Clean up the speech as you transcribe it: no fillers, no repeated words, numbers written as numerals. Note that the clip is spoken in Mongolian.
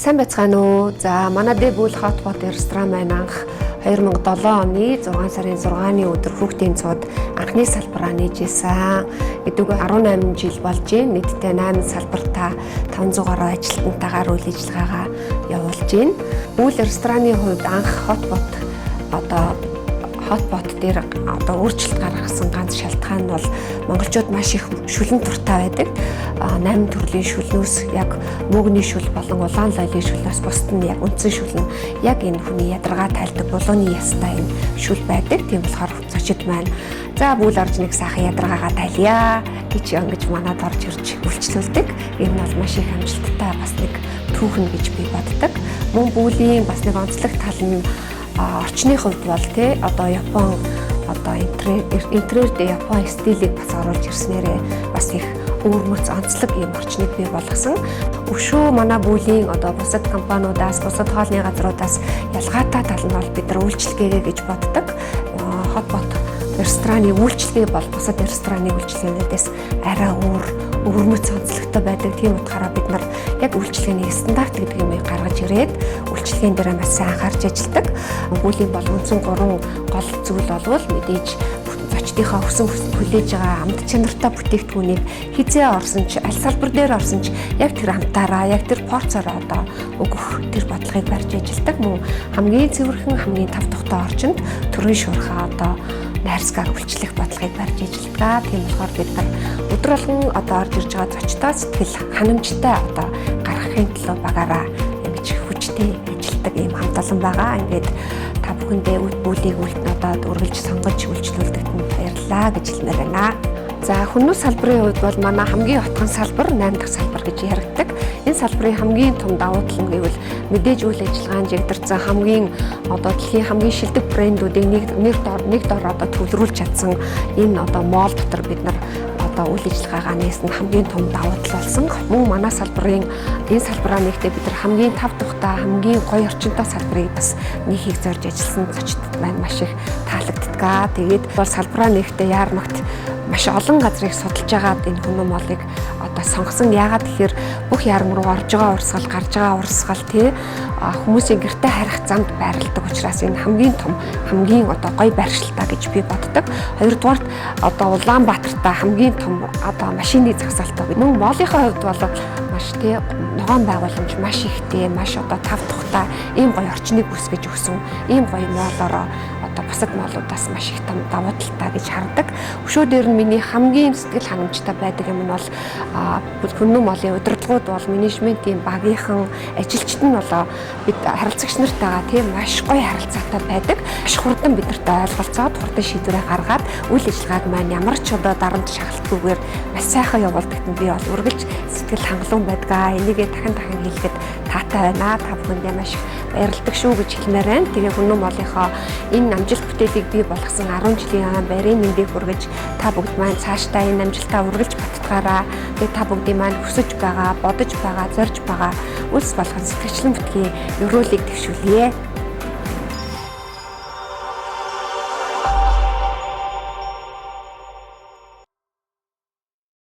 Сайн байцгаана уу. За манай дэбүүл Hotpot ресторан маань анх 2007 оны 6 сарын 6-ны өдөр хүүхдийн цууд анхны салбараа нээжсэн. Гэдэг нь 18 жил болж байна. Нийтдээ 8 салбартаа 500 гаруй ажилтнтайгаар үйл ажиллагаагаа явуулж байна. Үйл рестораны хувьд анх Hotpot дээр өөрчлөлт гаргасан ганц шалтгаан нь бол монголчууд маш их шүлэн туртай байдаг. 8 төрлийн шүлнөөс яг мөөгний шүл болон улаан лайлын шүлнөөс бусд нь яг үндсэн шүл нь яг энэ хүний ядаргаа тайлдаг булууны ястай энэ шүл байдаг. Тийм болохоор зочид маань за бүл орж нэг сайхан ядаргаагаа тайлъя гэж ингэж манад орж ирж үйлчлүүлдэг. Энэ нь бол маш их амжилттай бас нэг түүхэн гэж би боддог. Мөн бүлийн бас нэг онцлог тал нь орчны хувьд бол Япон интерьер дээр Япон стилийг бас оруулж ирснээрээ бас их өвөрмөц онцлог юм орчныг бий болгосон. Өшөө манай бүлийн бусад компаниудаас, бусад хоолны газруудаас ялгаатай тал нь бол бид нар үйлчлэгээ гэж боддог. Hotpot рестораны үйлчлэгээ бол бусад рестораны үйлчлэгээнээс арай өвөрмөц онцлогтой байдаг. Тийм утгаараа бид нар яг үйлчлэгээний стандарт гэдэг юмыг гаргаж ирээд үйлчлэгээн дээр маш сайн анхаарч ажилладаг. Бүлийн бол үндсэн 3 гол зүйл болвол мэдээж зочдынхаа хүсэн хүлээж байгаа амт чанартай бүтээгдэхүүнийг хизээ орсон ч аль салбар дээр орсон ч яг тэр амтаараа яг тэр порцороо өгөх тэр бодлогыг барьж ажилладаг. Мөн хамгийн цэвэрхэн хамгийн тав тухтай орчинд төрийн шуурхаа найрсгаар үйлчлэх бодлогыг барьж ажилладаг. Тийм болохоор бид нар өдөр болгон орж ирж байгаа зочдоо сэтгэл ханамжтай гаргахын төлөө багаараа ингэж хүчтэй ажилладаг ийм хамт олон байгаа. Ингээд та бүхэндээ бүлийг үргэлж сонгож үйлчлүүлдэгт нь баярлалаа гэж хэлмээр байна. За хүннүү салбарын хувьд бол манай хамгийн хотхон салбар 8 дахь салбар гэж яригддаг. Энэ салбарын хамгийн том давуу тал нь гэвэл мэдээж үйл ажиллагаанд жигдэрсэн хамгийн дэлхийн хамгийн шилдэг брэндүүдийг нэг дор төвлөрүүлж чадсан энэ моол дотор бид нар үйл ажиллагаагаа нээсэн хамгийн том давуу тал болсон. Мөн манай салбарын энэ салбараа нэгтээ бид нар хамгийн тав тухтай хамгийн гоё орчинтой салбарыг бас нөхийг зорж ажилласан зочдод маань маш их таалагддаг. Тэгээд бол салбараа нэгтээ яармагт маш олон газрыг судалж агаад энэ хүннүү моолыг сонгосон. Яагаад тэгэхээр бүх ярам руу орж байгаа урсгал, гарж байгаа урсгал хүмүүсийн гэртээ харих замд байрладаг учраас энэ хамгийн том хамгийн гоё байршилтаа гэж би боддог. Хоёрдугаарт Улаанбаатартай хамгийн том машины загсаалтаа. Мөн моолынхаа хувьд бол маш ногоон байгууламж маш ихтэй, маш тав тухтай ийм гоё орчныг үүсгэж өгсөн. Ийм гоё моолороо бусад моолуудаас маш их том давуу талтай гэж хардаг. Өшөө дээр нь миний хамгийн сэтгэл ханамжтай байдаг юм нь бол хүннүү моолын удирдлагууд бол менежментийн багийнхан ажилчид нь бид харилцагч нартайгаа маш гоё харилцаатай байдаг. Маш хурдан биднэртэй ойлголцоод хурдан шийдвэрээ гаргаад үйл ажиллагааг маань ямар ч дарамт шахалтгүйгээр маш сайхан явуулдагт нь би бол үргэлж сэтгэл хангалуун байдаг. Энийгээ дахин хэлэхэд таатай байна. Та бүхэндээ маш баярлалдаг шүү гэж хэлмээр байна. Тэгээ хүннүү моолынхоо энэ амжилт бүтээлийг бий болгосон 10 жилийн байрын мэндийг хүргэж та бүгд маань цаашдаа энэ амжилтаа үргэлж баттгаараа. Тэгээ та бүгдийн маань хүсэж байгаа, бодож байгаа, зорж байгаа үлс болгон сэтгэгчлэн бүтгийн өрөөлийг дэвшүүлье.